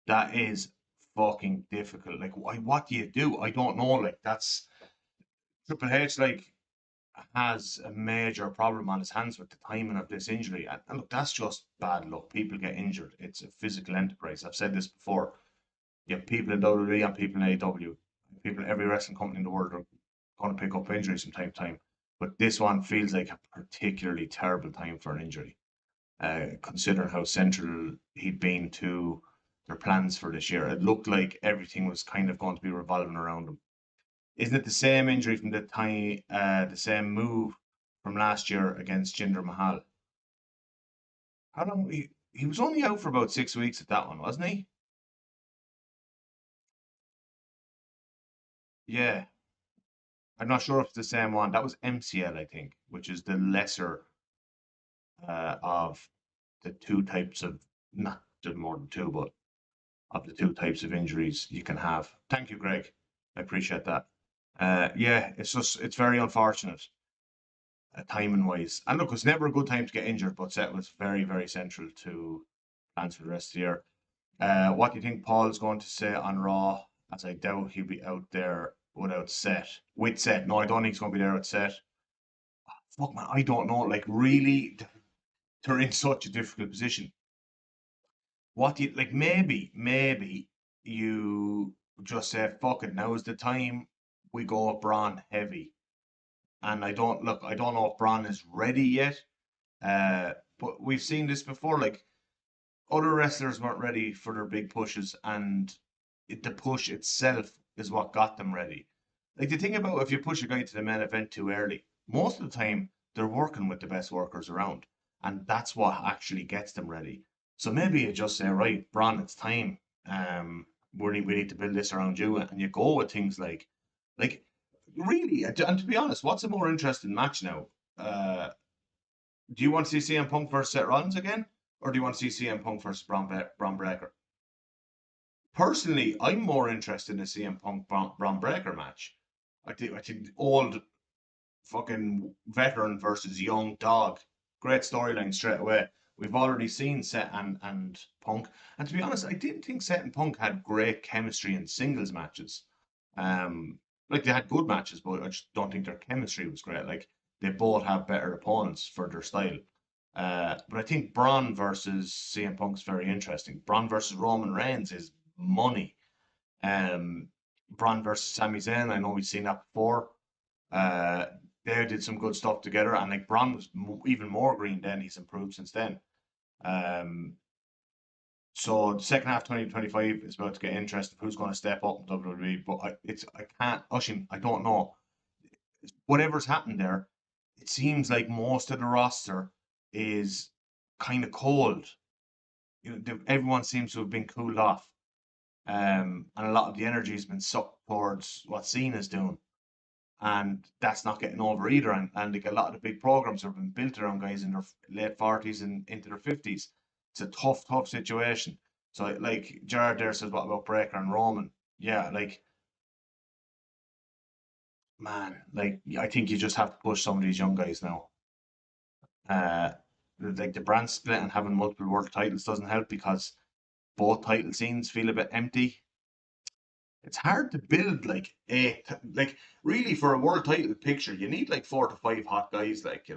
That is fucking difficult. Like, what do you do? I don't know. Like, that's Triple H. Like, has a major problem on his hands with the timing of this injury. And look, that's just bad luck. People get injured. It's a physical enterprise. I've said this before. You have people in WWE and people in AEW. People in every wrestling company in the world are going to pick up injuries from time to time. But this one feels like a particularly terrible time for an injury, considering how central he'd been to their plans for this year. It looked like everything was kind of going to be revolving around him. Isn't it the same injury from the time, the same move from last year against Jinder Mahal? How long? He was only out for about 6 weeks at that one, wasn't he? Yeah, I'm not sure if it's the same one. That was MCL, I think, which is the lesser of the two types of, not the more than two, but of the two types of injuries you can have. Thank you, Greg. I appreciate that. Yeah, it's very unfortunate, timing wise. And look, it's never a good time to get injured, but Seth was very, very central to plans for the rest of the year. What do you think Paul's going to say on Raw? As I doubt he'll be out there without Seth. With Seth. No, I don't think he's going to be there with Seth. Fuck, man, I don't know. Like, really, they're in such a difficult position. What do you like? Maybe you just say, "Fuck it, now is the time we go Braun heavy." And I don't know if Braun is ready yet. But we've seen this before. Like other wrestlers weren't ready for their big pushes, and the push itself is what got them ready. Like the thing about if you push a guy to the main event too early, most of the time they're working with the best workers around, and that's what actually gets them ready. So maybe you just say, right, Bron, it's time. We need to build this around you, and you go with things like really. And to be honest, what's a more interesting match now? Uh, do you want to see CM Punk versus Seth Rollins again, or do you want to see CM Punk versus Braun Breaker? Personally, I'm more interested in a CM Punk Braun Breaker match. I think old fucking veteran versus young dog. Great storyline straight away. We've already seen Seth and Punk. And to be honest, I didn't think Seth and Punk had great chemistry in singles matches. Um, like they had good matches, but I just don't think their chemistry was great. Like they both have better opponents for their style. But I think Braun versus CM Punk's very interesting. Braun versus Roman Reigns is money. Um, Braun versus Sami Zayn, I know we've seen that before. Uh, they did some good stuff together, and like Braun was even more green then. He's improved since then. Um, so the second half 2025 is about to get interesting. Who's going to step up in WWE? But I can't Ushin. I don't know. Whatever's happened there, it seems like most of the roster is kind of cold. Everyone seems to have been cooled off. And a lot of the energy has been sucked towards what Cena's doing. And that's not getting over either. And like a lot of the big programs have been built around guys in their late 40s and into their 50s. It's a tough situation. So, like, Jared there says, what about Breaker and Roman? Yeah, like, man, like, I think you just have to push some of these young guys now. Uh, like, the brand split and having multiple world titles doesn't help because both title scenes feel a bit empty. It's hard to build like like really for a world title picture, you need like 4 to 5 hot guys, like,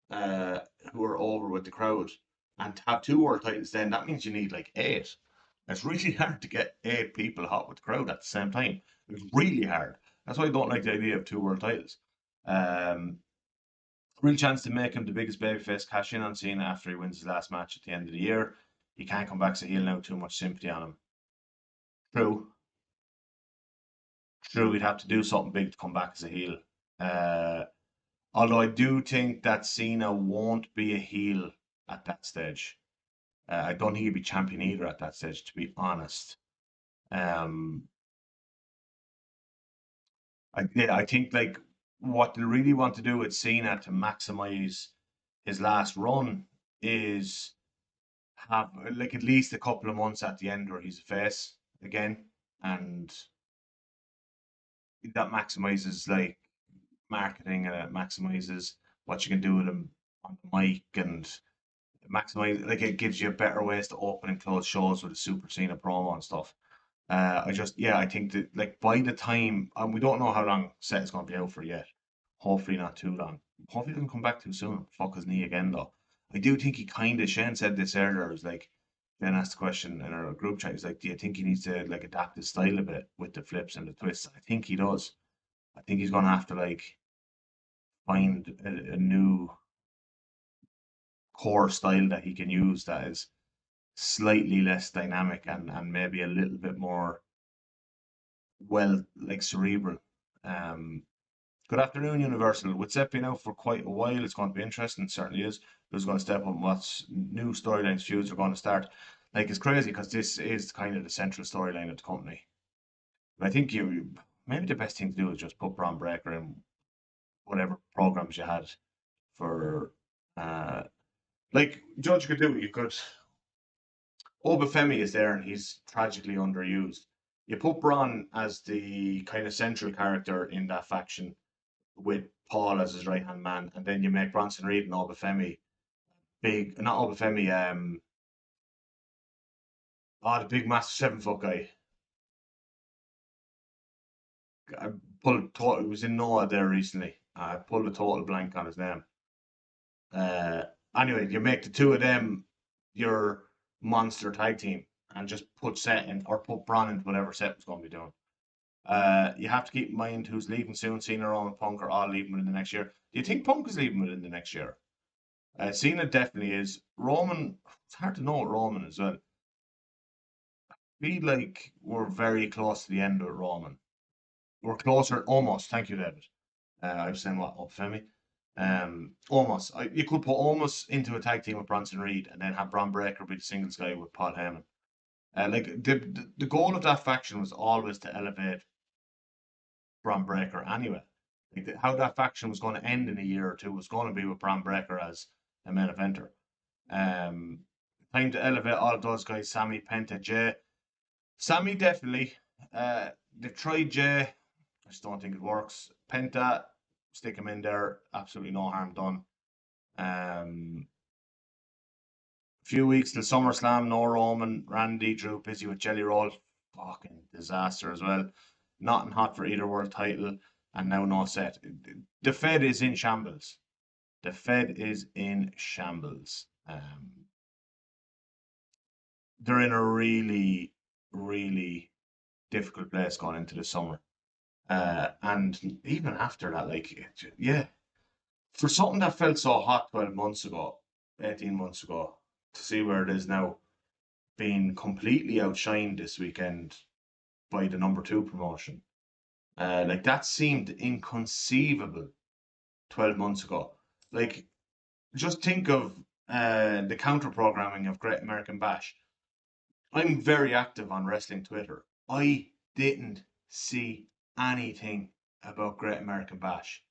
uh, who are over with the crowd. And to have 2 world titles, then that means you need like 8. It's really hard to get 8 people hot with the crowd at the same time. It's really hard. That's why I don't like the idea of 2 world titles. Um, Real chance to make him the biggest babyface, cash in on Cena after he wins his last match at the end of the year. He can't come back as a heel now, too much sympathy on him. True. True, we'd have to do something big to come back as a heel. Uh, Although I do think that Cena won't be a heel at that stage. I don't think he'd be champion either at that stage, to be honest. Um, I think like what they really want to do with Cena to maximize his last run is have like at least a couple of months at the end where he's a face again, and that maximizes like marketing, and it maximizes what you can do with him on the mic, and maximize like it gives you better ways to open and close shows with a Super Cena promo and stuff. I think that like by the time, we don't know how long Seth is going to be out for yet. Hopefully not too long. Hopefully he doesn't come back too soon. Fuck his knee again though. I do think he kind of, Shane said this earlier. It was like, Shane asked the question in our group chat. He's like, do you think he needs to like adapt his style a bit with the flips and the twists? I think he does. I think he's gonna have to like find a new core style that he can use that is slightly less dynamic and maybe a little bit more well like cerebral. Um, Good afternoon, Universal. With Seth being out for quite a while, it's going to be interesting. It certainly is. Who's going to step up? What new storylines, feuds are going to start? Like, it's crazy because this is kind of the central storyline of the company. I think maybe the best thing to do is just put Braun Breaker in whatever programs you had for uh like Judge could do. You could Obafemi is there and he's tragically underused. You put Braun as the kind of central character in that faction with Paul as his right hand man, and then you make Bronson Reed and Obafemi big, not Obafemi, the big massive 7 foot guy. I pulled total, it was in Noah there recently. I pulled a total blank on his name. Uh, anyway, you make the two of them your monster tag team and just put Seth in or put Braun into whatever Seth was going to be doing. You have to keep in mind who's leaving soon. Cena, Roman, Punk are all leaving within the next year. Do you think Punk is leaving within the next year? Cena definitely is. Roman, it's hard to know what Roman as well. Feel like we're very close to the end of Roman. We're closer, almost. Thank you, David. I was saying what up, Femi. Almost. You could put almost into a tag team with Bronson Reed and then have Braun Breaker be the singles guy with Paul Heyman. Like the goal of that faction was always to elevate Braun Breaker anyway. Like how that faction was going to end in a year or two was going to be with Braun Breaker as a main eventer. Um, Time to elevate all of those guys. Sammy, Penta, Jay. Sammy definitely. They've tried Jay. I just don't think it works. Penta, stick him in there. Absolutely no harm done. A few weeks till SummerSlam. No Roman. Randy, Drew busy with Jelly Roll. Fucking disaster as well. Nothing hot for either world title. And now no Seth. The Fed is in shambles. The Fed is in shambles. They're in a really, really difficult place going into the summer. And even after that, like, yeah, for something that felt so hot 12 months ago, 18 months ago, to see where it is now, being completely outshined this weekend by the number 2 promotion. Like, that seemed inconceivable 12 months ago. Like, just think of the counter programming of Great American Bash. I'm very active on wrestling Twitter. I didn't see anything about Great American Bash.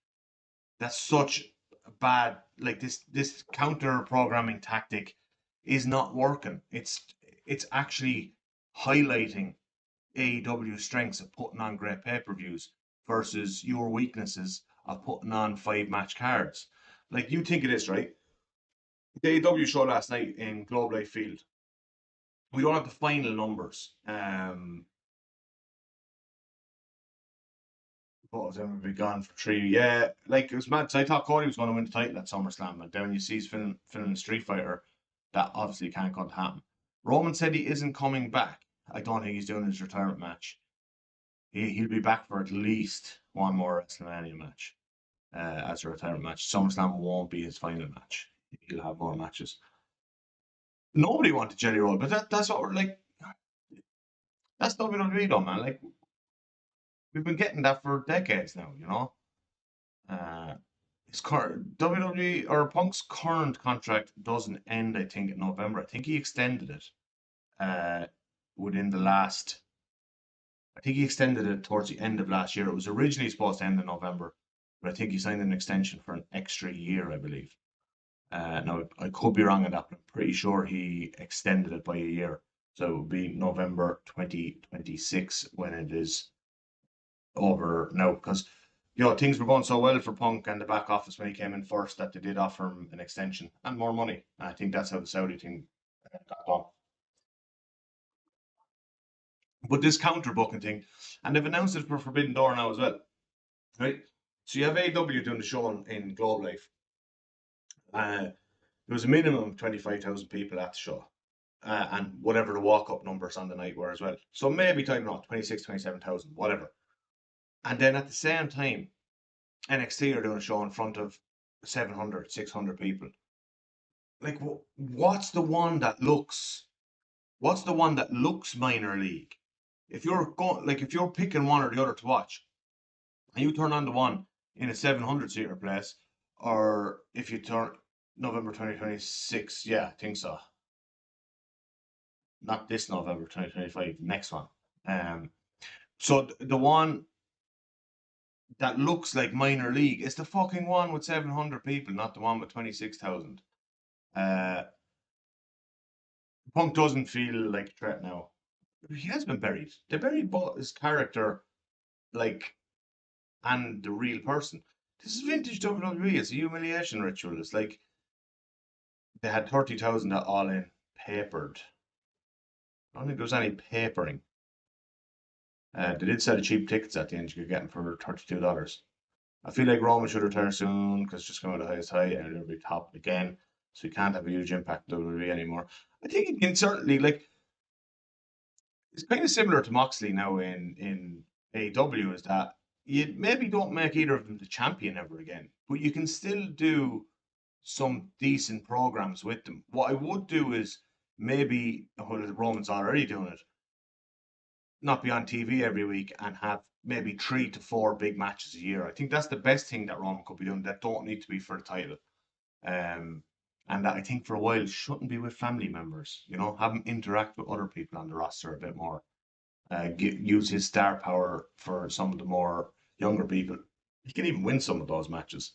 That's such a bad, like this counter programming tactic is not working. It's actually highlighting AEW strengths of putting on great pay-per-views versus your weaknesses of putting on 5 match cards. Like you think of this, right? The AEW show last night in Globe Life Field. We don't have the final numbers. What was him be gone for 3? Yeah, like it was mad. So I thought Cody was going to win the title at SummerSlam, and then when you see he's filming Street Fighter, that obviously can't going to happen. Roman said he isn't coming back. I don't think he's doing his retirement match. He'll be back for at least one more WrestleMania match as a retirement match. SummerSlam won't be his final match. He'll have more matches. Nobody wanted Jelly Roll, but that's what we're like. That's WWE though, man. Like we've been getting that for decades now, you know. His current WWE or Punk's current contract doesn't end, I think, in November. I think he extended it within the last. I think he extended it towards the end of last year. It was originally supposed to end in November, but I think he signed an extension for an extra year, I believe. Now I could be wrong on that, but I'm pretty sure he extended it by a year. So it would be November 2026 when it is over now, because things were going so well for Punk and the back office when he came in first that they did offer him an extension and more money. And I think that's how the Saudi thing got done. But this counter booking thing, and they've announced it for Forbidden Door now as well, right? So you have AEW doing the show in Globe Life. There was a minimum of 25,000 people at the show. And whatever the walk-up numbers on the night were as well. So maybe, I don't know, 26, 27,000, whatever. And then at the same time, NXT are doing a show in front of 700, 600 people. Like, what's the one that looks minor league? If you're picking one or the other to watch, and you turn on the one in a 700-seater place, or if you turn November 2026, yeah, I think so. Not this November 2025, next one. So the one that looks like minor league is the fucking one with 700 people, not the one with 26,000. Punk doesn't feel like a threat now. He has been buried. They buried both his character, like, and the real person. This is vintage WWE. It's a humiliation ritual. It's like they had 30,000 at All In papered. I don't think there was any papering. They did sell cheap tickets at the end. You could get them for $32. I feel like Roman should retire soon because it's just going to the highest height and it'll be top again. So he can't have a huge impact on WWE anymore. I think it can certainly, like, it's kind of similar to Moxley now in AEW, is that you maybe don't make either of them the champion ever again, but you can still do some decent programs with them. What I would do is maybe, well, Roman's already doing it, not be on TV every week and have maybe 3 to 4 big matches a year. I think that's the best thing that Roman could be doing that don't need to be for the title. And that I think for a while shouldn't be with family members, have him interact with other people on the roster a bit more. Use his star power for some of the more younger people. He can even win some of those matches.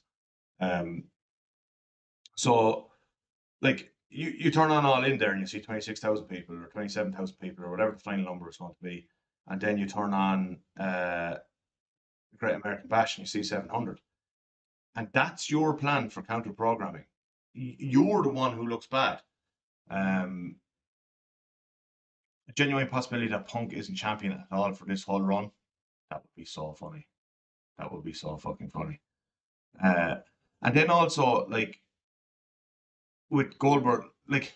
So, like, you turn on All In there and you see 26,000 people or 27,000 people or whatever the final number is going to be. And then you turn on Great American Bash and you see 700. And that's your plan for counter programming. You're the one who looks bad. A genuine possibility that Punk isn't champion at all for this whole run. That would be so funny. That would be so fucking funny. And then also, like, with Goldberg, like,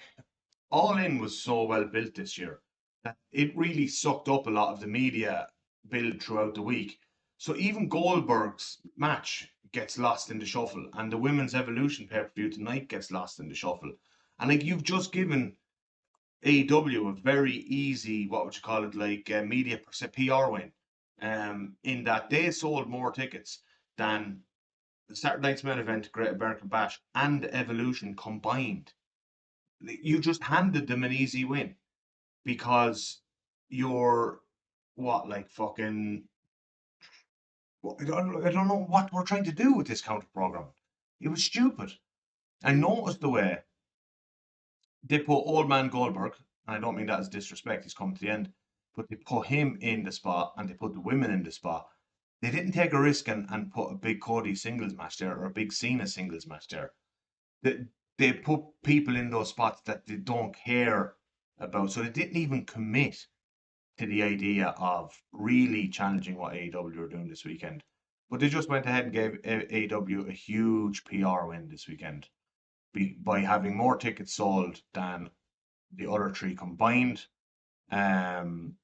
All In was so well built this year that it really sucked up a lot of the media build throughout the week. So even Goldberg's match gets lost in the shuffle, and the Women's Evolution pay-per-view tonight gets lost in the shuffle. And like you've just given AEW a very easy, what would you call it, like media PR win, in that they sold more tickets than the Saturday Night's Main Event, Great American Bash, and Evolution combined. You just handed them an easy win because you're what, like fucking. I don't know what we're trying to do with this counter program. It was stupid. I noticed the way they put old man Goldberg, and I don't mean that as disrespect, he's come to the end, but they put him in the spot and they put the women in the spot. They didn't take a risk and put a big Cody singles match there or a big Cena singles match there. They put people in those spots that they don't care about. So they didn't even commit to the idea of really challenging what AEW are doing this weekend. But they just went ahead and gave AEW a huge PR win this weekend by having more tickets sold than the other three combined. And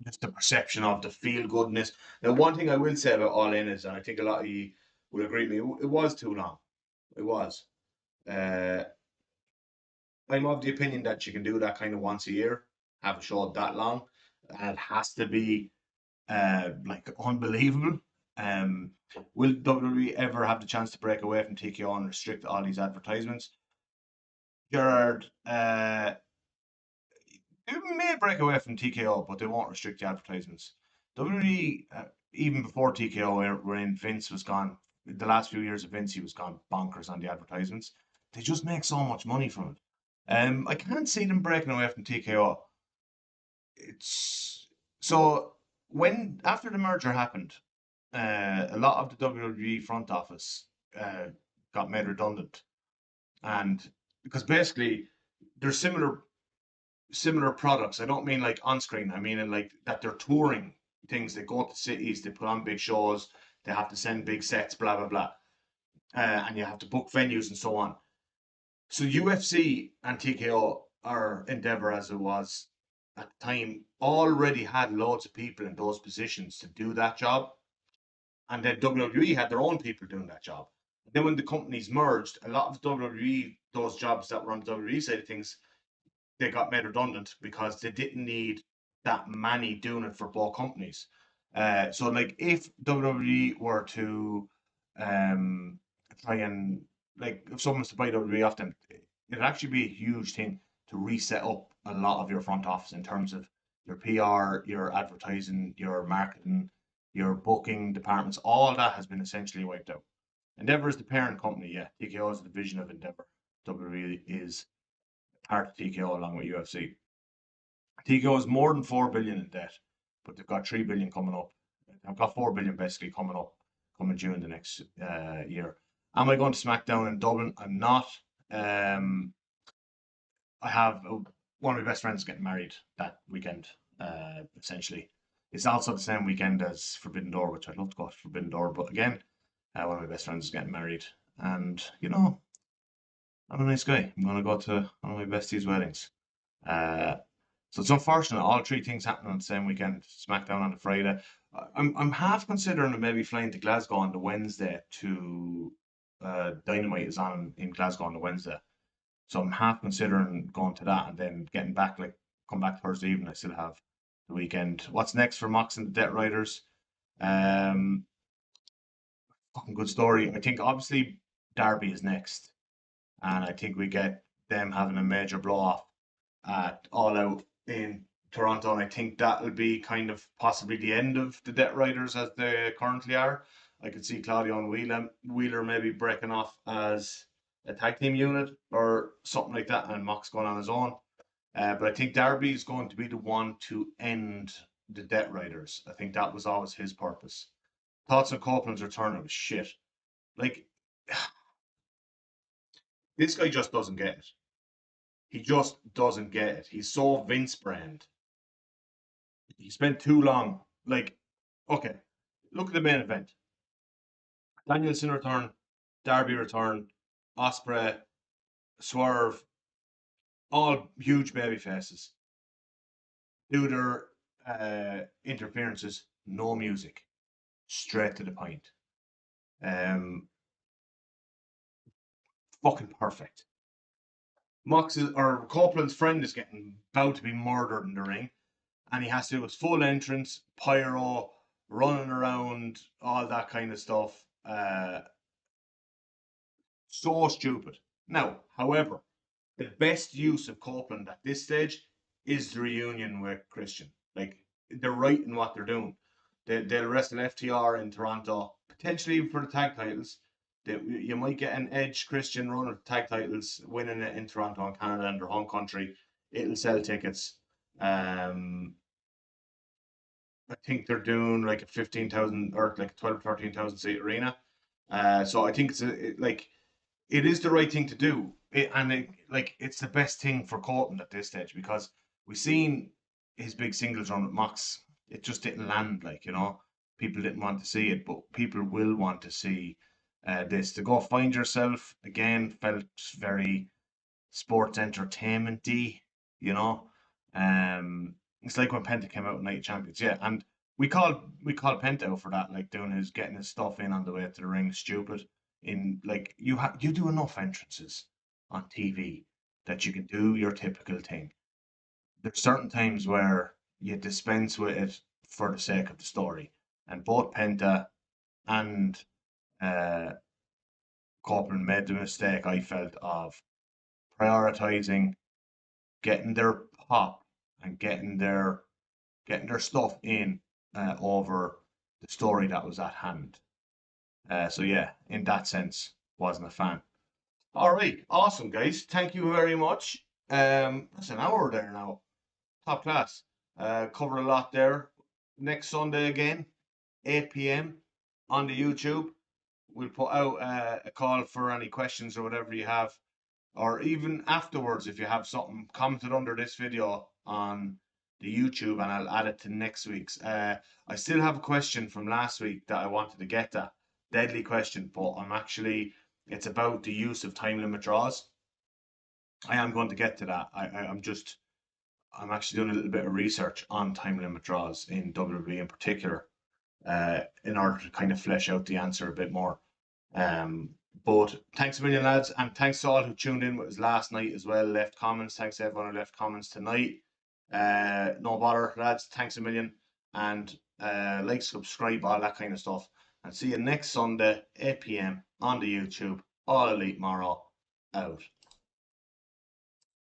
just the perception of the feel goodness. Now, one thing I will say about All In is, and I think a lot of you will agree with me, it was too long. It was. Uh, I'm of the opinion that you can do that kind of once a year, have a show that long, and it has to be like unbelievable. Um, will WWE ever have the chance to break away from TKO and restrict all these advertisements? Gerard, they may break away from TKO, but they won't restrict the advertisements. WWE, even before TKO were in, Vince was gone. The last few years of Vince, he was gone bonkers on the advertisements. They just make so much money from it. I can't see them breaking away from TKO. It's so when after the merger happened, a lot of the WWE front office got made redundant, and because basically they're similar products. I don't mean like on screen. I mean in like that they're touring things. They go to cities, they put on big shows, they have to send big sets, blah blah blah, and you have to book venues and so on. So UFC and TKO or Endeavor as it was at the time already had loads of people in those positions to do that job, and then WWE had their own people doing that job. Then when the companies merged, a lot of WWE those jobs that were on the WWE side of things they got made redundant because they didn't need that many doing it for both companies. So like if WWE were to um, try and like if someone's to buy WWE off them, it'd actually be a huge thing to reset up a lot of your front office in terms of your PR, your advertising, your marketing, your booking departments. All that has been essentially wiped out. Endeavor is the parent company, yeah. TKO is a division of Endeavor. WWE is part of TKO along with UFC. TKO is more than 4 billion in debt, but they've got 3 billion coming up. They've got 4 billion basically coming up, coming June the next year. Am I going to SmackDown in Dublin? I'm not. Um, I have one of my best friends getting married that weekend. Essentially, it's also the same weekend as Forbidden Door, which I'd love to go to Forbidden Door, but again, one of my best friends is getting married, and I'm a nice guy. I'm gonna go to one of my besties' weddings. Uh, so it's unfortunate all three things happening on the same weekend. SmackDown on the Friday. I'm half considering maybe flying to Glasgow on the Wednesday to Dynamite is on in Glasgow on the Wednesday. So I'm half considering going to that and then getting back like come back Thursday evening. I still have the weekend. What's next for Mox and the Debt Riders? Um, Fucking good story. I think obviously Derby is next, and I think we get them having a major blow off at All Out in Toronto, and I think that'll be kind of possibly the end of the Debt Riders as they currently are. I could see Claudio and Wheeler maybe breaking off as a tag team unit or something like that, and Mox going on his own. But I think Darby is going to be the one to end the Debt Riders. I think that was always his purpose. Thoughts on Copeland's return? It was shit. Like, this guy just doesn't get it. He just doesn't get it. He's so Vince brand. He spent too long. Like, okay, look at the main event. Danielson return, Darby return, Osprey, Swerve, all huge baby faces. Do their interferences, no music, straight to the point. Um, Fucking perfect. Mox's or Copeland's friend is getting about to be murdered in the ring, and he has to do his full entrance, pyro, running around, all that kind of stuff. So stupid. Now, however, the best use of Copeland at this stage is the reunion with Christian. Like, they're right in what they're doing. They'll wrestle FTR in Toronto, potentially even for the tag titles. You might get an Edge Christian run of tag titles, winning it in Toronto and Canada and their home country. It'll sell tickets. Um, I think they're doing like a 15,000 or like 12, 13,000 seat arena. So I think like it is the right thing to do. Like it's the best thing for Colton at this stage because we've seen his big singles run with Mox. It just didn't land, like, people didn't want to see it, but people will want to see this. To go find yourself again felt very sports entertainment-y, you know. It's like when Penta came out in Night of Champions, yeah, and we called Penta out for that, like doing his getting his stuff in on the way to the ring, stupid. In like you do enough entrances on TV that you can do your typical thing. There's certain times where you dispense with it for the sake of the story, and both Penta and uh, Copeland made the mistake I felt of prioritizing getting their pop and getting their stuff in over the story that was at hand. So yeah, in that sense, wasn't a fan. All right, awesome guys. Thank you very much. That's an hour there now. Top class. Covered a lot there. Next Sunday again, 8 p.m. on the YouTube. We'll put out a call for any questions or whatever you have, or even afterwards if you have something commented under this video on the YouTube, and I'll add it to next week's. I still have a question from last week that I wanted to get at, deadly question, but it's about the use of time limit draws. I am going to get to that. I'm actually doing a little bit of research on time limit draws in WWE in particular, in order to kind of flesh out the answer a bit more. Um, but thanks a million, lads, and thanks to all who tuned in with us last night as well. Left comments. Thanks to everyone who left comments tonight. No bother, lads. Thanks a million, and like, subscribe, all that kind of stuff. And see you next Sunday, 8 p.m. on the YouTube. All Elite Morro out.